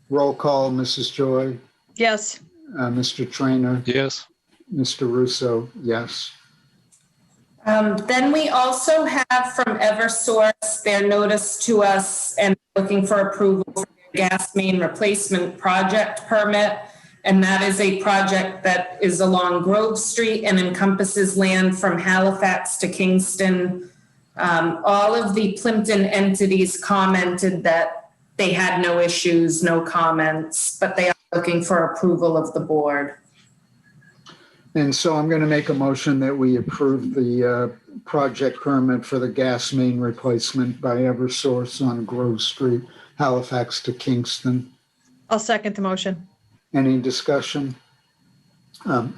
Roll call, Mrs. Joy, Yes. Mr. Trainer, Yes. Mr. Russo, yes. Then we also have from Eversource their notice to us and looking for approval for the gas main replacement project permit. And that is a project that is along Grove Street and encompasses land from Halifax to Kingston. All of the Plympton entities commented that they had no issues, no comments, but they are looking for approval of the board. And so I'm going to make a motion that we approve the project permit for the gas main replacement by Eversource on Grove Street, Halifax to Kingston. I'll second the motion. Any discussion?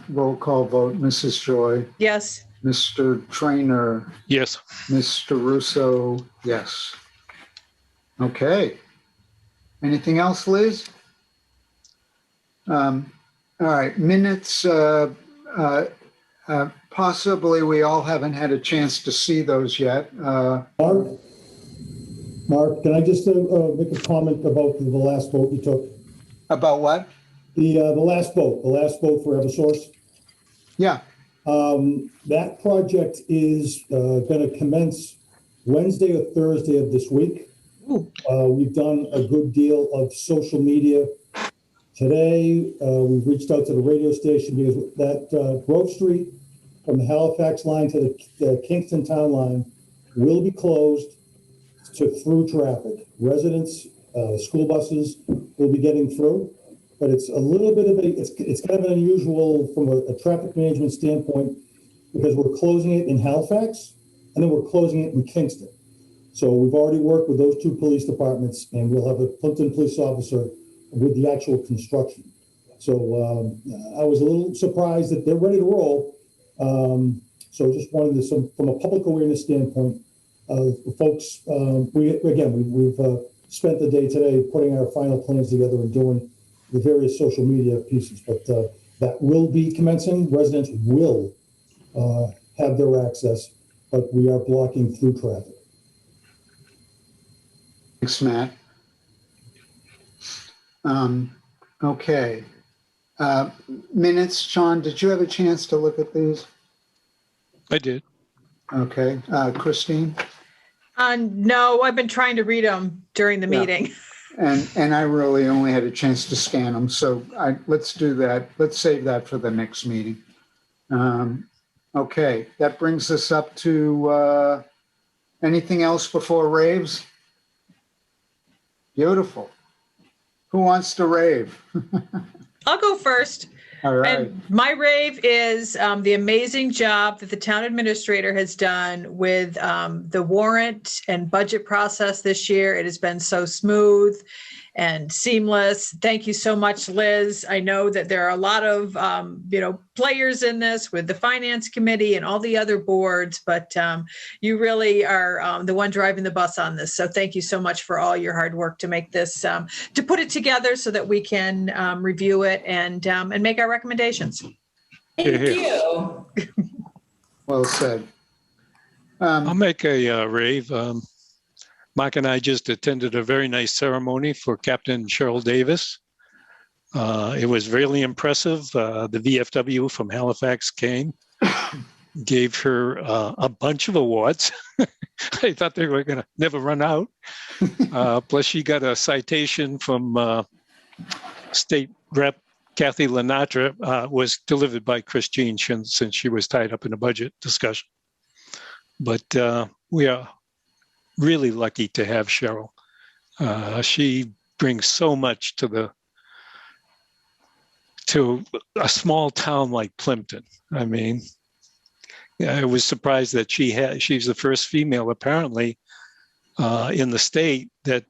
Roll call vote, Mrs. Joy, Yes. Mr. Trainer, Yes. Mr. Russo, yes. Okay. Anything else, Liz? All right, minutes. Possibly we all haven't had a chance to see those yet. Mark, can I just make a comment about the last vote you took? About what? The last vote for Eversource. Yeah. That project is going to commence Wednesday or Thursday of this week. We've done a good deal of social media. Today, we've reached out to the radio station because that Grove Street from the Halifax line to the Kingston town line will be closed to through traffic. Residents, school buses will be getting through, but it's a little bit of it's kind of unusual from a traffic management standpoint because we're closing it in Halifax and then we're closing it in Kingston. So we've already worked with those two police departments and we'll have a Plympton police officer with the actual construction. So I was a little surprised that they're ready to roll. So just wanted to, from a public awareness standpoint, folks, we've spent the day today putting our final plans together and doing the various social media pieces, but that will be commencing. Residents will have their access, but we are blocking through traffic. Thanks, Matt. Okay. Minutes, John, did you have a chance to look at these? I did. Okay. Christine? No, I've been trying to read them during the meeting. And I really only had a chance to scan them. So let's do that. Let's save that for the next meeting. Okay, that brings us up to anything else before raves? Beautiful. Who wants to rave? I'll go first. All right. And my rave is the amazing job that the town administrator has done with the warrant and budget process this year. It has been so smooth and seamless. Thank you so much, Liz. I know that there are a lot of, players in this with the finance committee and all the other boards, but you really are the one driving the bus on this. So thank you so much for all your hard work to make this, to put it together so that we can review it and make our recommendations. Thank you. Well said. I'll make a rave. Mark and I just attended a very nice ceremony for Captain Cheryl Davis. It was really impressive. The VFW from Halifax came, gave her a bunch of awards. I thought they were going to never run out. Plus, she got a citation from State Rep Kathy Lenatra, was delivered by Christine since she was tied up in a budget discussion. But we are really lucky to have Cheryl. She brings so much to a small town like Plympton. I mean, I was surprised that she's the first female apparently in the state that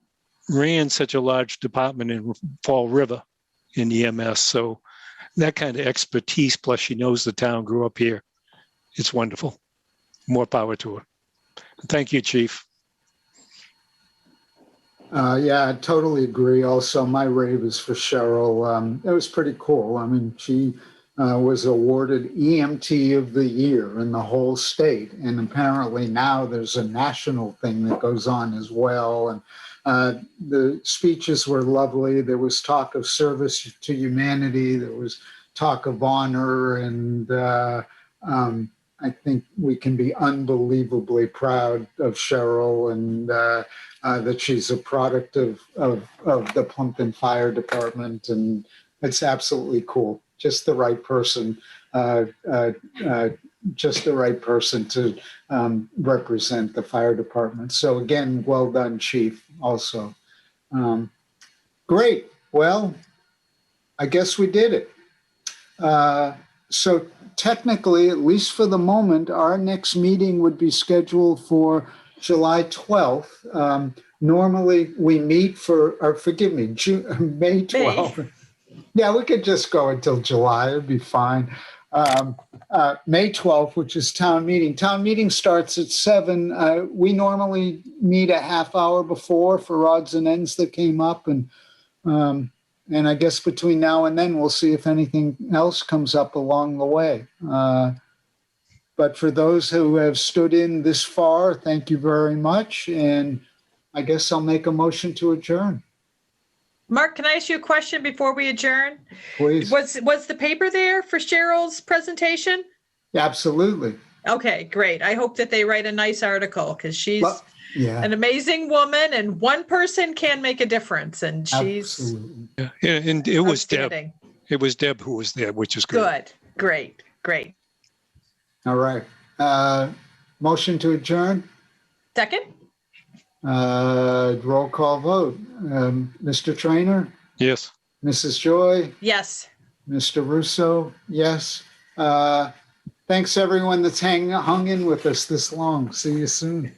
ran such a large department in Fall River in EMS. So that kind of expertise, plus she knows the town, grew up here. It's wonderful. More power to her. Thank you, Chief. Yeah, I totally agree. Also, my rave is for Cheryl. It was pretty cool. I mean, she was awarded EMT of the year in the whole state. And apparently now there's a national thing that goes on as well. And the speeches were lovely. There was talk of service to humanity. There was talk of honor. And I think we can be unbelievably proud of Cheryl and that she's a product of the Plympton Fire Department, and it's absolutely cool. Just the right person, just the right person to represent the fire department. So again, well done, Chief. Also, great. Well, I guess we did it. So technically, at least for the moment, our next meeting would be scheduled for July 12th. Normally we meet May 12th. Yeah, we could just go until July, it'd be fine. May 12th, which is town meeting. Town meeting starts at 7. We normally meet a half hour before for odds and ends that came up. And I guess between now and then, we'll see if anything else comes up along the way. But for those who have stood in this far, thank you very much. And I guess I'll make a motion to adjourn. Mark, can I ask you a question before we adjourn? Please. Was the paper there for Cheryl's presentation? Absolutely. Okay, great. I hope that they write a nice article because she's an amazing woman and one person can make a difference. And she's absolutely. Yeah, and it was Deb. It was Deb who was there, which is good. Good. Great. All right. Motion to adjourn. Second? Roll call vote. Mr. Trainer? Yes. Mrs. Joy? Yes. Mr. Russo? Yes. Thanks everyone that's hung in with us this long. See you soon.